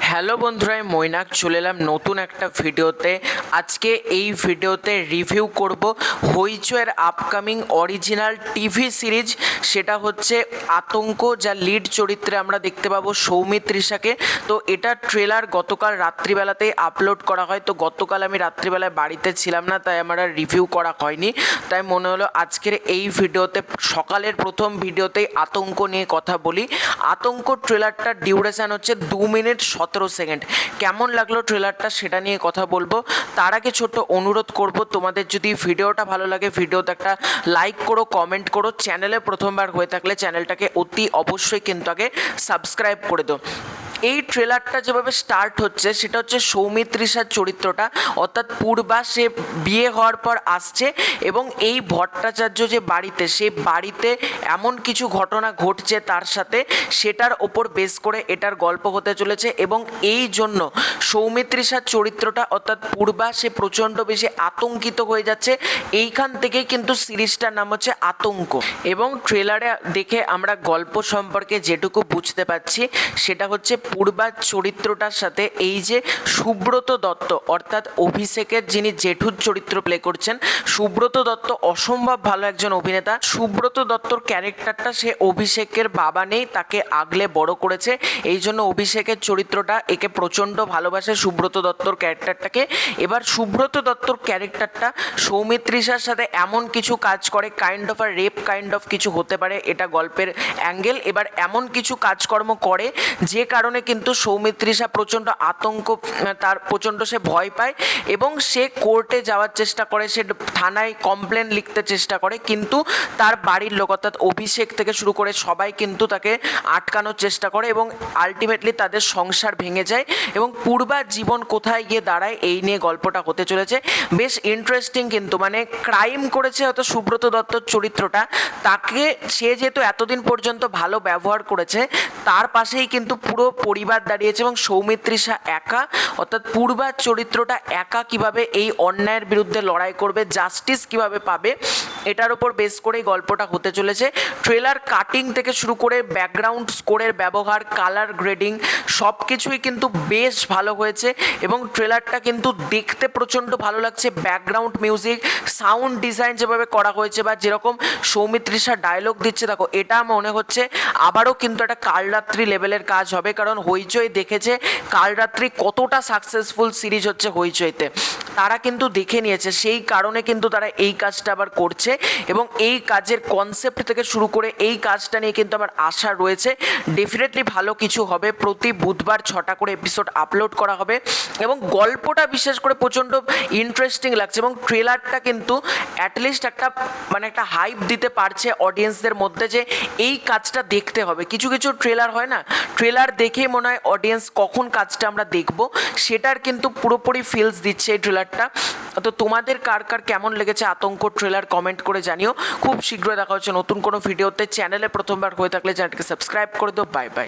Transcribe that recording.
Hello বন্ধুরা, আমি মৈনাক চলে এলাম নতুন একটা ভিডিওতে। আজকে এই ভিডিওতে রিভিউ করব হইচইয়ের আপকামিং অরিজিনাল টিভি সিরিজ, সেটা হচ্ছে আতঙ্ক, যা লিড চরিত্রে আমরা দেখতে পাবো সৌমিত্রিষাকে। তো এটা ট্রেলার গতকাল রাত্রিবেলাতেই আপলোড করা হয়। তো গতকাল আমি রাত্রিবেলায় বাড়িতে ছিলাম না, তাই আমার আর রিভিউ করা হয়নি। তাই মনে হলো আজকের এই ভিডিওতে, সকালের প্রথম ভিডিওতেই আতঙ্ক নিয়ে কথা বলি। আতঙ্ক ট্রেলারটার ডিউরেশন হচ্ছে 2 মিনিট 17 সেকেন্ড। কেমন লাগলো ট্রেলারটা সেটা নিয়ে কথা বলবো। তার আগে ছোট্ট অনুরোধ করব, তোমাদের যদি ভিডিওটা ভালো লাগে ভিডিওতে একটা লাইক করো, কমেন্ট করো। চ্যানেলে প্রথমবার হয়ে থাকলে চ্যানেলটাকে অতি অবশ্যই কিন্তু আগে সাবস্ক্রাইব করে দাও। এই ট্রেলারটা যেভাবে স্টার্ট হচ্ছে সেটা হচ্ছে সৌমিত্রিষার চরিত্রটা, অর্থাৎ পূর্বা, সে বিয়ে হওয়ার পর আসছে এবং এই ভট্টাচার্য যে বাড়িতে, সেই বাড়িতে এমন কিছু ঘটনা ঘটছে তার সাথে, সেটার ওপর বেস করে এটার গল্প হতে চলেছে। এবং এই জন্য সৌমিত্রিষার চরিত্রটা অর্থাৎ পূর্বা, সে প্রচণ্ড বেশি আতঙ্কিত হয়ে যাচ্ছে। এইখান থেকেই কিন্তু সিরিজটার নাম হচ্ছে আতঙ্ক। এবং ট্রেলারে দেখে আমরা গল্প সম্পর্কে যেটুকু বুঝতে পারছি সেটা হচ্ছে পূর্বার চরিত্রটার সাথে এই যে সুব্রত দত্ত, অর্থাৎ অভিষেকের যিনি জেঠুর চরিত্র প্লে করছেন, সুব্রত দত্ত অসম্ভব ভালো একজন অভিনেতা। সুব্রত দত্তর ক্যারেক্টারটা, সে অভিষেকের বাবা নেই, তাকে আগলে বড় করেছে। এই জন্য অভিষেকের চরিত্রটা একে প্রচণ্ড ভালোবাসে, সুব্রত দত্তর ক্যারেক্টারটাকে। এবার সুব্রত দত্তর ক্যারেক্টারটা সৌমিত্রিষার সাথে এমন কিছু কাজ করে, কাইন্ড অফ আর রেপ কাইন্ড অফ কিছু হতে পারে, এটা গল্পের অ্যাঙ্গেল। এবার এমন কিছু কাজকর্ম করে যে কারণে কিন্তু সৌমিত্রিষা প্রচণ্ড আতঙ্ক, তার প্রচণ্ড সে ভয় পায় এবং সে কোর্টে যাওয়ার চেষ্টা করে, সে থানায় কমপ্লেন লিখতে চেষ্টা করে, কিন্তু তার বাড়ির লোক অর্থাৎ অভিষেক থেকে শুরু করে সবাই কিন্তু তাকে আটকানোর চেষ্টা করে এবং আলটিমেটলি তাদের সংসার ভেঙে যায়। এবং পূর্বার জীবন কোথায় গিয়ে দাঁড়ায়, এই নিয়ে গল্পটা হতে চলেছে। বেশ ইন্টারেস্টিং কিন্তু, মানে ক্রাইম করেছে হয়তো সুব্রত দত্তর চরিত্রটা, তাকে সে যেহেতু এতদিন পর্যন্ত ভালো ব্যবহার করেছে, তার পাশেই কিন্তু পুরো পরিবার দাঁড়িয়েছে এবং সৌমিত্রিষা একা, অর্থাৎ পূর্বার চরিত্রটা একা কিভাবে এই অন্যায়ের বিরুদ্ধে লড়াই করবে, জাস্টিস কিভাবে পাবে, এটার উপর বেস করেই গল্পটা হতে চলেছে। ট্রেলার কাটিং থেকে শুরু করে ব্যাকগ্রাউন্ড স্কোরের ব্যবহার, কালার গ্রেডিং, সব কিছুই কিন্তু বেশ ভালো হয়েছে এবং ট্রেলারটা কিন্তু দেখতে প্রচণ্ড ভালো লাগছে। ব্যাকগ্রাউন্ড মিউজিক, সাউন্ড ডিজাইন যেভাবে করা হয়েছে বা যেরকম সৌমিত্রিষা ডায়লগ দিচ্ছে, দেখো এটা মনে হচ্ছে আবারও কিন্তু একটা কালরাত্রি লেভেলের কাজ হবে। কারণ হইচই দেখেছে কালরাত্রি কতটা সাকসেসফুল সিরিজ হচ্ছে হইচইতে, তারা কিন্তু দেখে নিয়েছে, সেই কারণে কিন্তু তারা এই কাজটা আবার করছে। এবং এই কাজের কনসেপ্ট থেকে শুরু করে এই কাজটা নিয়ে কিন্তু আমার আশা রয়েছে ডেফিনেটলি ভালো কিছু হবে। প্রতি বুধবার 6টা করে এপিসোড আপলোড করা হবে এবং গল্পটা বিশেষ করে প্রচণ্ড ইন্টারেস্টিং লাগছে এবং ট্রেলারটা কিন্তু অ্যাটলিস্ট একটা মানে একটা হাইপ দিতে পারছে অডিয়েন্সদের মধ্যে যে এই কাজটা দেখতে হবে। কিছু কিছু ট্রেলার হয় না, ট্রেলার দেখেই মনে হয় অডিয়েন্স কখন কাজটা আমরা দেখব, সেটার কিন্তু পুরোপুরি ফিলস দিচ্ছে এই ট্রেলারটা। তো তোমাদের কার কার কেমন লেগেছে আতঙ্ক ট্রেলার কমেন্ট করে জানিও। খুব শীঘ্রই দেখা হচ্ছে নতুন কোনো ভিডিওতে। চ্যানেলে প্রথমবার হয়ে থাকলে চ্যানেলকে সাবস্ক্রাইব করে দিও। Bye bye.